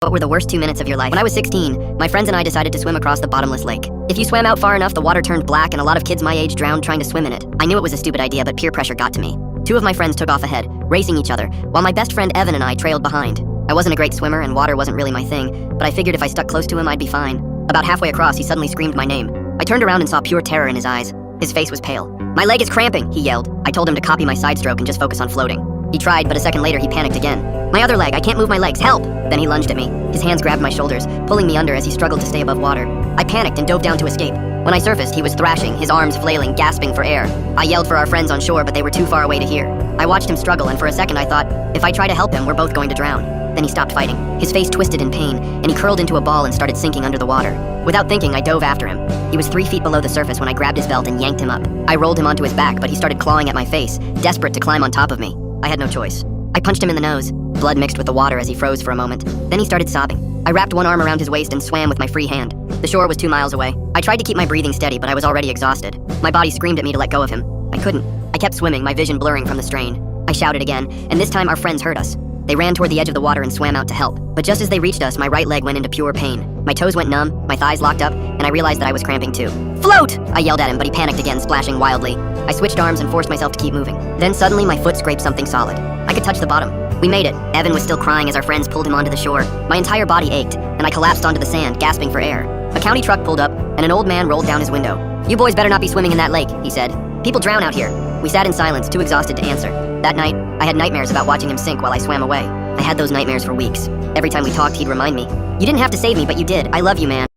What were the worst 2 minutes of your life? When I was 16, my friends and I decided to swim across the bottomless lake. If you swam out far enough, the water turned black and a lot of kids my age drowned trying to swim in it. I knew it was a stupid idea, but peer pressure got to me. 2 of my friends took off ahead, racing each other, while my best friend Evan and I trailed behind. I wasn't a great swimmer and water wasn't really my thing, but I figured if I stuck close to him, I'd be fine. About halfway across, he suddenly screamed my name. I turned around and saw pure terror in his eyes. His face was pale. "My leg is cramping," he yelled. I told him to copy my side stroke and just focus on floating. He tried, but a second later he panicked again. "My other leg, I can't move my legs, help!" Then he lunged at me. His hands grabbed my shoulders, pulling me under as he struggled to stay above water. I panicked and dove down to escape. When I surfaced, he was thrashing, his arms flailing, gasping for air. I yelled for our friends on shore, but they were too far away to hear. I watched him struggle, and for a second I thought, if I try to help him, we're both going to drown. Then he stopped fighting. His face twisted in pain, and he curled into a ball and started sinking under the water. Without thinking, I dove after him. He was 3 feet below the surface when I grabbed his belt and yanked him up. I rolled him onto his back, but he started clawing at my face, desperate to climb on top of me. I had no choice. I punched him in the nose. Blood mixed with the water as he froze for a moment. Then he started sobbing. I wrapped one arm around his waist and swam with my free hand. The shore was 2 miles away. I tried to keep my breathing steady, but I was already exhausted. My body screamed at me to let go of him. I couldn't. I kept swimming, my vision blurring from the strain. I shouted again, and this time our friends heard us. They ran toward the edge of the water and swam out to help. But just as they reached us, my right leg went into pure pain. My toes went numb, my thighs locked up, and I realized that I was cramping too. "Float!" I yelled at him, but he panicked again, splashing wildly. I switched arms and forced myself to keep moving. Then suddenly my foot scraped something solid. I could touch the bottom. We made it. Evan was still crying as our friends pulled him onto the shore. My entire body ached, and I collapsed onto the sand, gasping for air. A county truck pulled up, and an old man rolled down his window. "You boys better not be swimming in that lake," he said. "People drown out here." We sat in silence, too exhausted to answer. That night, I had nightmares about watching him sink while I swam away. I had those nightmares for weeks. Every time we talked, he'd remind me, "You didn't have to save me, but you did. I love you, man."